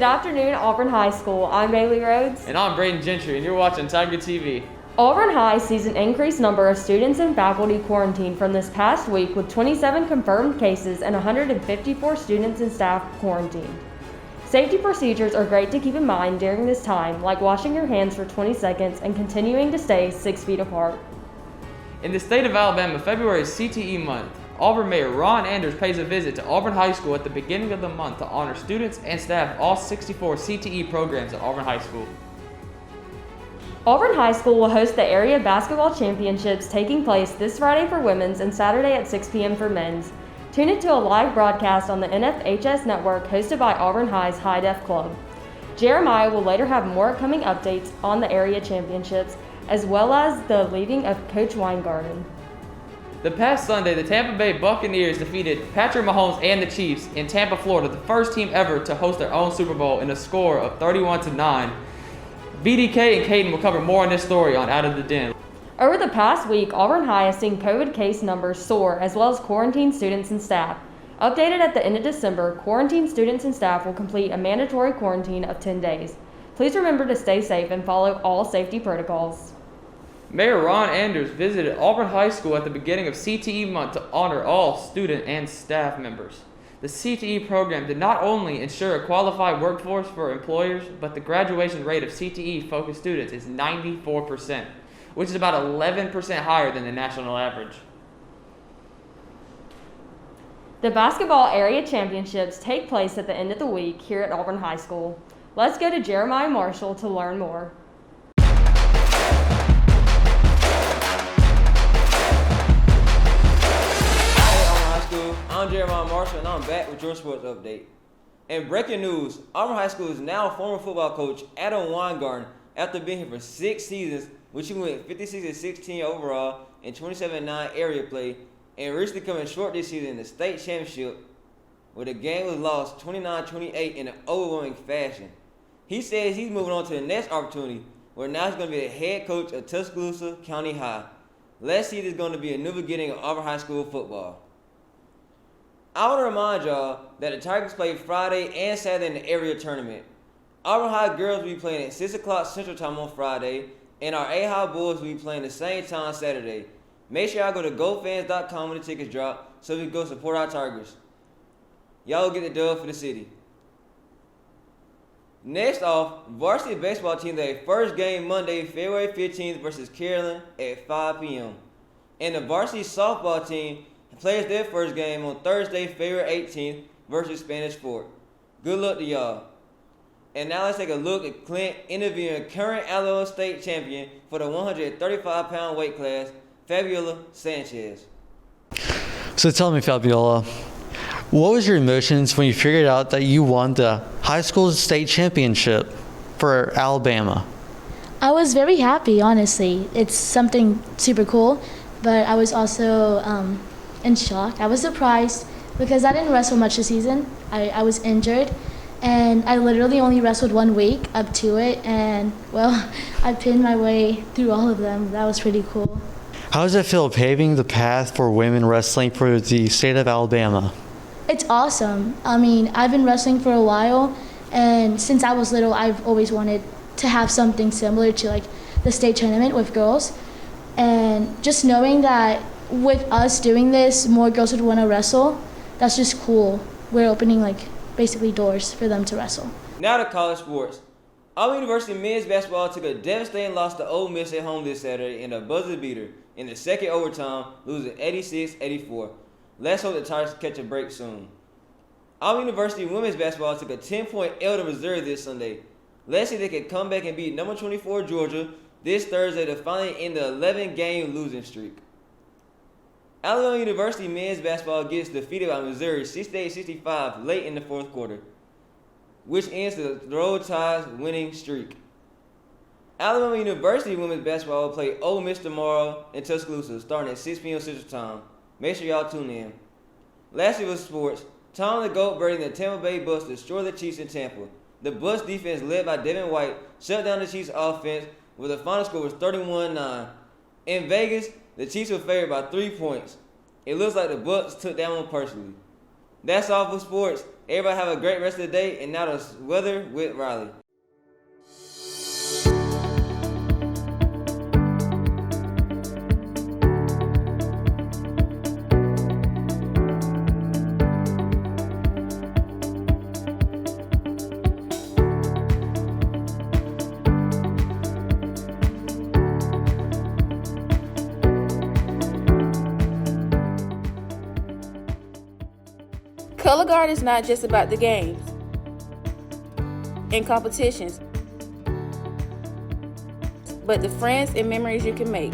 Good afternoon, Auburn High School. I'm Bailey Rhodes. And I'm Braden Gentry, and you're watching Tiger TV. Auburn High sees an increased number of students and faculty quarantined from this past week, with 27 confirmed cases and 154 students and staff quarantined. Safety procedures are great to keep in mind during this time, like washing your hands for 20 seconds and continuing to stay 6 feet apart. In the state of Alabama, February is CTE month. Auburn Mayor Ron Anders pays a visit to Auburn High School at the beginning of the month to honor students and staff of all 64 CTE programs at Auburn High School. Auburn High School will host the area basketball championships taking place this Friday for women's and Saturday at 6 p.m. for men's. Tune into a live broadcast on the NFHS network hosted by Auburn High's High Def Club. Jeremiah will later have more upcoming updates on the area championships, as well as the leaving of Coach Weingarten. The past Sunday, the Tampa Bay Buccaneers defeated Patrick Mahomes and the Chiefs in Tampa, Florida, the first team ever to host their own Super Bowl in a score of 31-9. BDK and Caden will cover more on this story on Out of the Den. Over the past week, Auburn High has seen COVID case numbers soar, as well as quarantined students and staff. Updated at the end of December, quarantined students and staff will complete a mandatory quarantine of 10 days. Please remember to stay safe and follow all safety protocols. Mayor Ron Anders visited Auburn High School at the beginning of CTE month to honor all student and staff members. The CTE program did not only ensure a qualified workforce for employers, but the graduation rate of CTE-focused students is 94%, which is about 11% higher than the national average. The basketball area championships take place at the end of the week here at Auburn High School. Let's go to Jeremiah Marshall to learn more. I'm Jeremiah Marshall, and I'm back with your sports update. And breaking news, Auburn High School is now former football coach Adam Weingarten after being here for 6 seasons, which he went 56-16 overall and 27-9 area play, and recently coming short this season in the state championship, where the game was lost 29-28 in an overwhelming fashion. He says he's moving on to the next opportunity, where now he's going to be the head coach of Tuscaloosa County High. Let's see if there's going to be a new beginning of Auburn High School football. I want to remind y'all that the Tigers play Friday and Saturday in the area tournament. Auburn High girls will be playing at 6 o'clock Central Time on Friday, and our A-High boys will be playing the same time Saturday. Make sure y'all go to gofans.com when the tickets drop so we can go support our Tigers. Y'all will get the dub for the city. Next off, varsity baseball team their first game Monday, February 15th versus Carolyn at 5 p.m. And the varsity softball team plays their first game on Thursday, February 18th versus Spanish Fort. Good luck to y'all. And now let's take a look at Clint interviewing current Alabama State champion for the 135-pound weight class, Fabiola Sanchez. So tell me, Fabiola, what was your emotions when you figured out that you won the high school state championship for Alabama? I was very happy, honestly. It's something super cool, but I was also in shock. I was surprised because I didn't wrestle much this season. I was injured, and I literally only wrestled 1 week up to it, and well, I pinned my way through all of them. That was pretty cool. How does it feel paving the path for women wrestling for the state of Alabama? It's awesome. I mean, I've been wrestling for a while, and since I was little, I've always wanted to have something similar to like the state tournament with girls, and just knowing that with us doing this, more girls would want to wrestle. That's just cool. We're opening like basically doors for them to wrestle. Now to college sports. Auburn University men's basketball took a devastating loss to Ole Miss at home this Saturday in a buzzer beater in the second overtime, losing 86-84. Let's hope the Tigers catch a break soon. Auburn University women's basketball took a 10-point L to Missouri this Sunday. Let's see if they can come back and beat number 24 Georgia this Thursday to finally end the 11-game losing streak. Alabama University men's basketball gets defeated by Missouri 68-65 late in the fourth quarter, which ends the Roll Tide's winning streak. Alabama University women's basketball will play Ole Miss tomorrow in Tuscaloosa, starting at 6 p.m. Central Time. Make sure y'all tune in. Lastly with sports, Tom the Goat Brady and the Tampa Bay Bucks destroyed the Chiefs in Tampa. The Bucks defense, led by Devin White, shut down the Chiefs offense, where the final score was 31-9. In Vegas, the Chiefs were favored by 3 points. It looks like the Bucks took that one personally. That's all for sports, Everybody have a great rest of the day, and now the weather with Riley. Color Guard is not just about the games and competitions, but the friends and memories you can make.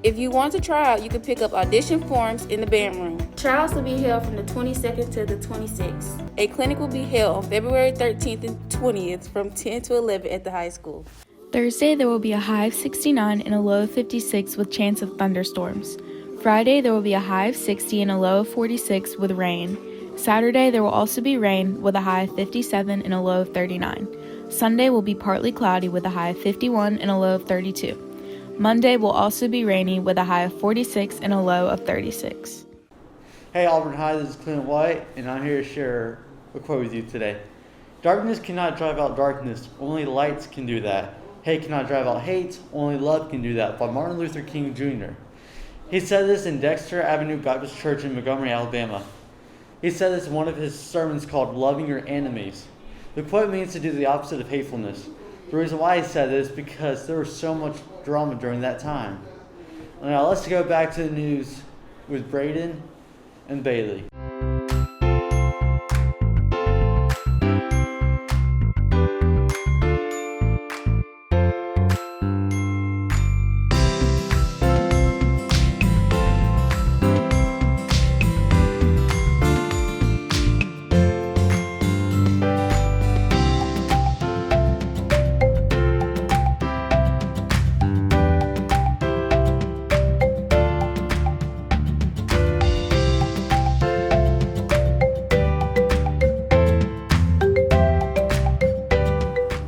If you want to try out, you can pick up audition forms in the band room. Trials will be held from the 22nd to the 26th. A clinic will be held on February 13th and 20th from 10 to 11 at the high school. Thursday, there will be a high of 69 and a low of 56 with chance of thunderstorms. Friday, there will be a high of 60 and a low of 46 with rain. Saturday, there will also be rain with a high of 57 and a low of 39. Sunday will be partly cloudy with a high of 51 and a low of 32. Monday will also be rainy with a high of 46 and a low of 36. Hey Auburn High, this is Clint White, and I'm here to share a quote with you today. Darkness cannot drive out darkness, only lights can do that. Hate cannot drive out hate, only love can do that, by Martin Luther King Jr. He said this in Dexter Avenue Baptist Church in Montgomery, Alabama. He said this in one of his sermons called Loving Your Enemies. The quote means to do the opposite of hatefulness. The reason why he said this is because there was so much drama during that time. Now let's go back to the news with Braden and Bailey.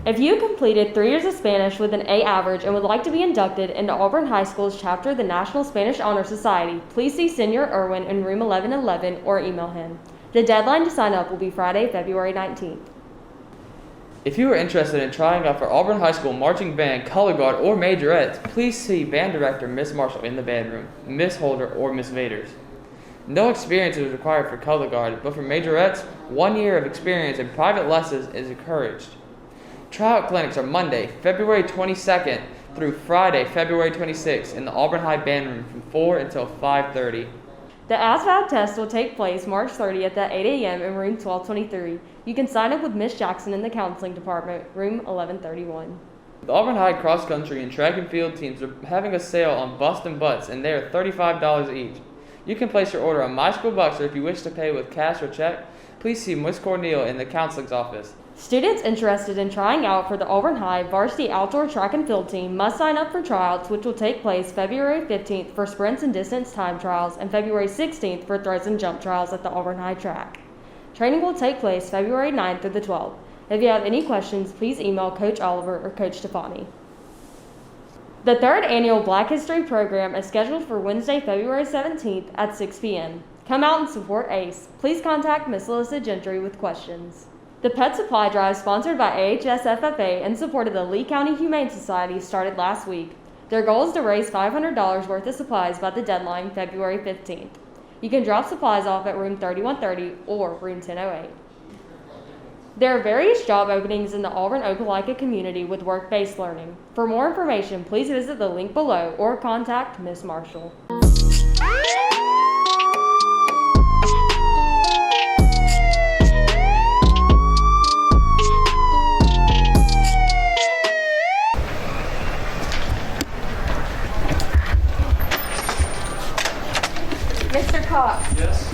If you completed 3 years of Spanish with an A average and would like to be inducted into Auburn High School's chapter of the National Spanish Honor Society, please see Senior Irwin in room 1111 or email him. The deadline to sign up will be Friday, February 19th. If you are interested in trying out for Auburn High School marching band, color guard, or majorettes, please see band director Miss Marshall in the band room, Miss Holder, or Miss Vaders. No experience is required for color guard, but for majorettes, 1 year of experience in private lessons is encouraged. Tryout clinics are Monday, February 22nd through Friday, February 26th in the Auburn High band room from 4 until 5:30. The ASVAB test will take place March 30th at 8 a.m. in room 1223. You can sign up with Miss Jackson in the counseling department, room 1131. The Auburn High cross country and track and field teams are having a sale on Bust and Butts, and they are $35 each. You can place your order on My School Bucks, or if you wish to pay with cash or check, please see Miss Corneal in the counseling's office. Students interested in trying out for the Auburn High varsity outdoor track and field team must sign up for tryouts, which will take place February 15th for sprints and distance time trials and February 16th for throws and jump trials at the Auburn High track. Training will take place February 9th through the 12th. If you have any questions, please email Coach Oliver or Coach Stefani. The third annual Black History program is scheduled for Wednesday, February 17th at 6 p.m. Come out and support ACE. Please contact Ms. Alyssa Gentry with questions. The Pet Supply Drive, sponsored by AHSFFA in support of the Lee County Humane Society, started last week. Their goal is to raise $500 worth of supplies by the deadline, February 15th. You can drop supplies off at room 3130 or room 1008. There are various job openings in the Auburn-Opelika community with work-based learning. For more information, please visit the link below or contact Ms. Marshall. Mr. Cox, Yes.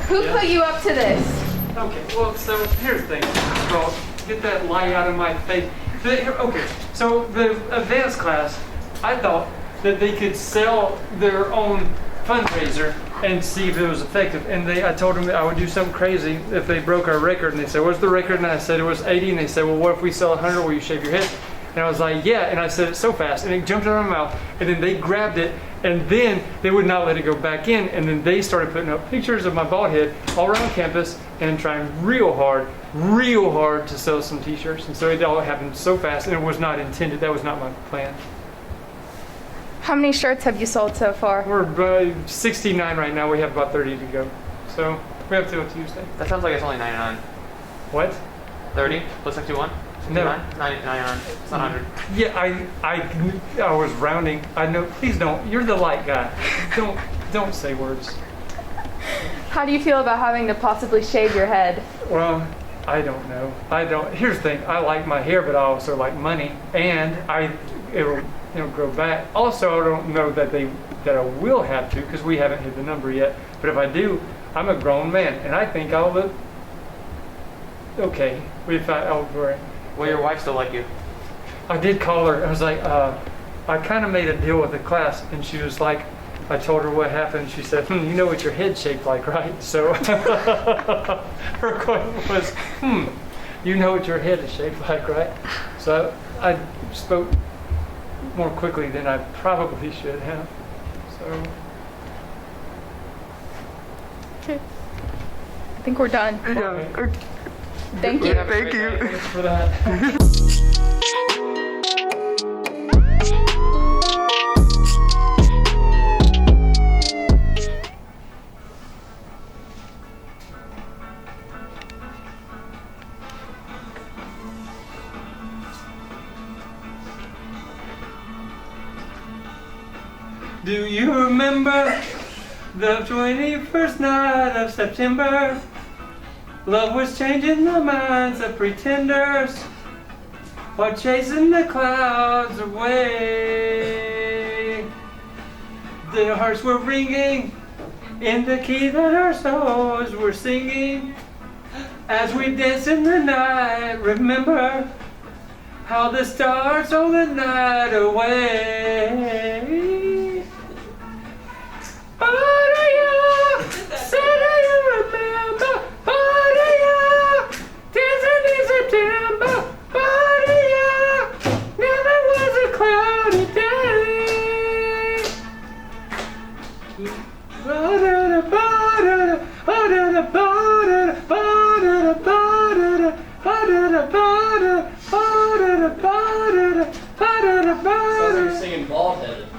who put you up to this? Okay. Well, so here's the thing. Well, get that lie out of my face. Okay. So the advanced class, I thought that they could sell their own fundraiser and see if it was effective. And I told them that I would do something crazy if they broke our record. And they said, "What's the record?" And I said it was 80. And they said, "Well, what if we sell 100? Will you shave your head?" And I was like, yeah, and I said it so fast, and it jumped out of my mouth, and then they grabbed it, and then they would not let it go back in, and then they started putting up pictures of my bald head all around campus, and trying real hard to sell some t-shirts. And so it all happened so fast, and it was not intended. That was not my plan. How many shirts have you sold so far? We're 69 right now. We have about 30 to go. So we have till Tuesday. That sounds like it's only 99. What? 30 plus 61? No. 99. It's not 100. Yeah, I was rounding. I know. Please don't. You're the light guy. Don't say words. How do you feel about having to possibly shave your head? Well, I don't know. Here's the thing. I like my hair, but I also like money, and it'll grow back. Also, I don't know that I will have to, because we haven't hit the number yet. But if I do, I'm a grown man, and I think I'll look okay if I'll wear it. Will your wife still like you? I did call her. I was like, I kind of made a deal with the class, and she was like, I told her what happened. She said, you know what your head's shaped like, right? So her question was, you know what your head is shaped like, right? So I spoke more quickly than I probably should have. So. Okay. I think we're done. Yeah. Thank you. Thank you. Thanks for that. Do you remember the 21st night of September? Love was changing the minds of pretenders while chasing the clouds away. Their hearts were ringing in the key that our souls were singing as we danced in the night. Remember how the stars stole the night away.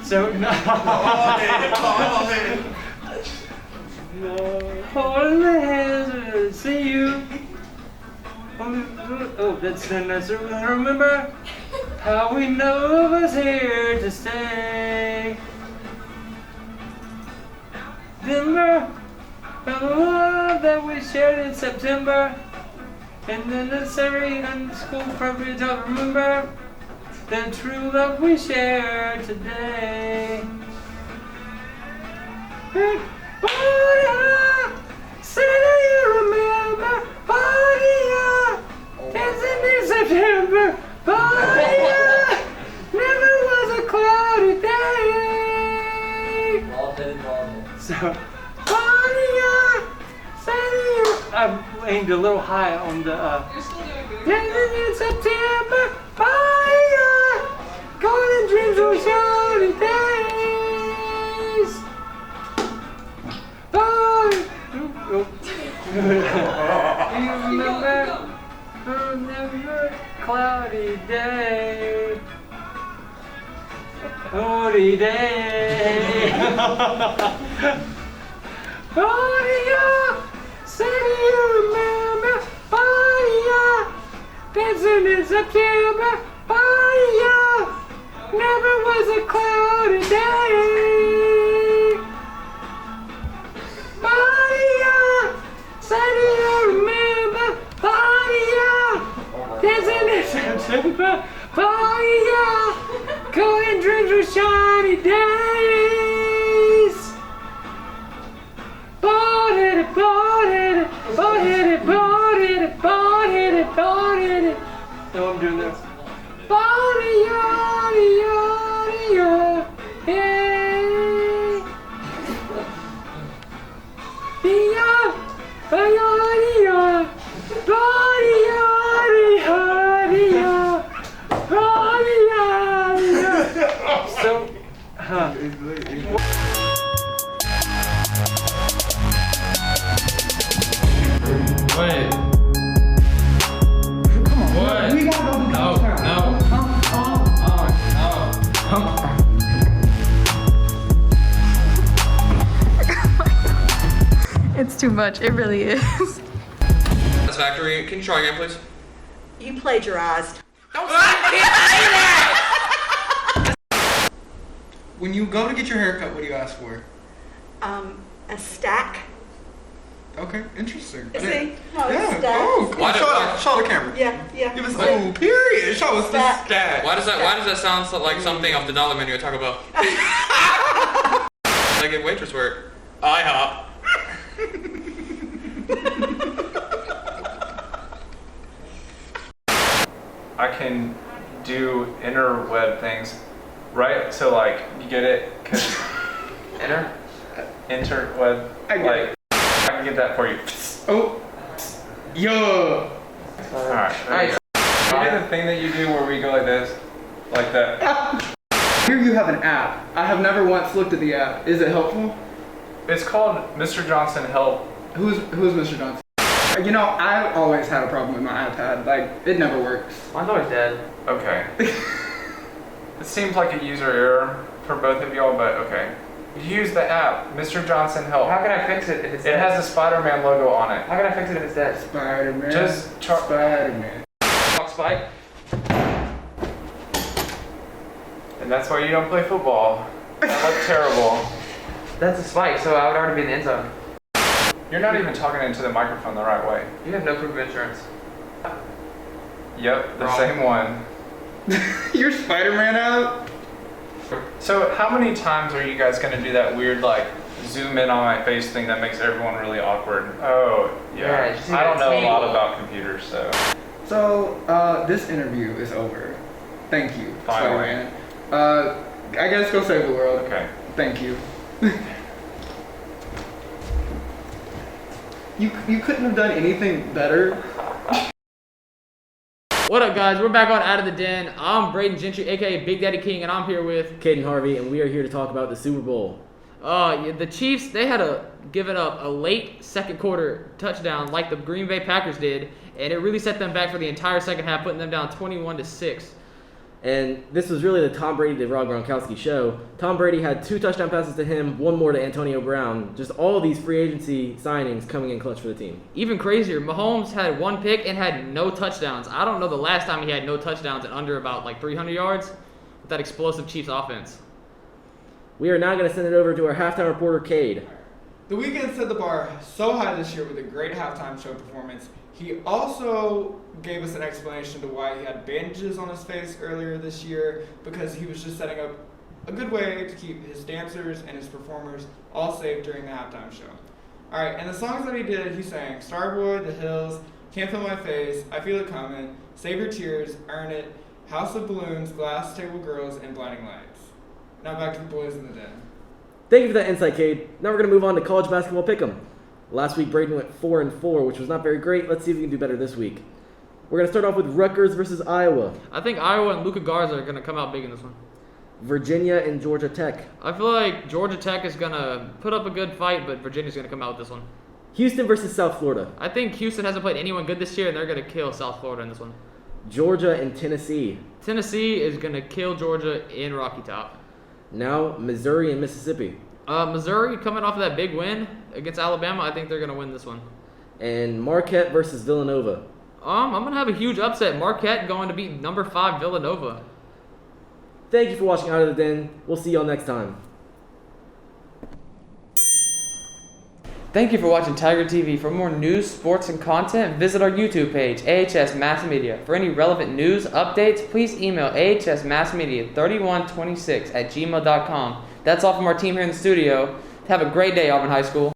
So no. Holding the hands and see you. Oh, that's remember how we know it was here to stay. Remember the love that we shared in September, and the necessary and school appropriate to remember the true love we share today. Say you remember, dancing in September, never was a cloudy day. So, I aimed a little high on the. You're still doing good. Dancing in September, golden dreams will shine days. You remember never cloudy day. Cloudy day. Say you remember, dancing in September, never was a cloudy day. Say you remember, dancing in September, golden dreams with shiny days. Bald-headed. No, I'm doing this. Body, much. It really is. Satisfactory. Can you try again, please? You plagiarized. Don't say that! When you go to get your haircut, what do you ask for? A stack. Okay, interesting. See? No, Yeah. stack. Oh, come on. Show the camera. Yeah. Give us period. Show us the Stack. stack. Why does that sound like something off the dollar menu at Taco Bell? Like in waitress work. IHOP. I can do interweb things, right? So like, you get it? Cause interweb. I can get that for you. Oh. Yo. Alright. You do the thing that you do where we go like this, like that. Here you have an app. I have never once looked at the app. Is it helpful? It's called Mr. Johnson Help. Who's Mr. Johnson? You know, I've always had a problem with my iPad. Like, it never works. Mine's always dead. Okay. It seems like a user error for both of y'all, but okay. Use the app, Mr. Johnson Help. How can I fix it if it's dead? It has a Spider-Man logo on it. How can I fix it if it's dead? Spider-Man. Just Spider-Man. Talk Spike. And that's why you don't play football. That looked terrible. That's a spike, so I would already be in the end zone. You're not even talking into the microphone the right way. You have no proof of insurance. Yep, the Wrong. same one. Your Spider-Man app? So how many times are you guys gonna do that weird like zoom in on my face thing that makes everyone really awkward? Oh, yeah. Yeah, I don't know a lot table. about computers, so. So, this interview is over. Thank you, Finally. Spider-Man. I guess go save the world. Okay. Thank you. You couldn't have done anything better. What up, guys? We're back on Out of the Den. I'm Braden Gentry, aka Big Daddy King, and I'm here with Caden Harvey, and we are here to talk about the Super Bowl. the Chiefs. They had given up a late second quarter touchdown like the Green Bay Packers did, and it really set them back for the entire second half, putting them down 21-6. And this was really the Tom Brady to Rob Gronkowski show. Tom Brady had 2 touchdown passes to him, 1 more to Antonio Brown. Just all these free agency signings coming in clutch for the team. Even crazier, Mahomes had 1 pick and had no touchdowns. I don't know the last time he had no touchdowns and under about 300 yards with that explosive Chiefs offense. We are now going to send it over to our halftime reporter, Cade. The Weeknd set the bar so high this year with a great halftime show performance. He also gave us an explanation to why he had bandages on his face earlier this year, because he was just setting up a good way to keep his dancers and his performers all safe during the halftime show. Alright, and the songs that he did, he sang Starboy, The Hills, Can't Feel My Face, I Feel It Coming, Save Your Tears, Earn It, House of Balloons, Glass Table Girls, and Blinding Lights. Now back to the boys in the den. Thank you for that insight, Cade. Now we're going to move on to college basketball pick'em. Last week, Braden went 4-4, which was not very great. Let's see if we can do better this week. We're going to start off with Rutgers versus Iowa. I think Iowa and Luka Garza are going to come out big in this one. Virginia and Georgia Tech. I feel like Georgia Tech is going to put up a good fight, but Virginia's going to come out with this one. Houston versus South Florida. I think Houston hasn't played anyone good this year, and they're going to kill South Florida in this one. Georgia and Tennessee. Tennessee is going to kill Georgia in Rocky Top. Now, Missouri and Mississippi. Missouri coming off of that big win against Alabama. I think they're going to win this one. And Marquette versus Villanova. I'm going to have a huge upset. Marquette going to beat number 5 Villanova. Thank you for watching Out of the Den. We'll see y'all next time. Thank you for watching Tiger TV. For more news, sports, and content, visit our YouTube page, AHS Mass Media. For any relevant news, updates, please email ahsmassmedia3126@gmail.com. That's all from our team here in the studio. Have a great day, Auburn High School.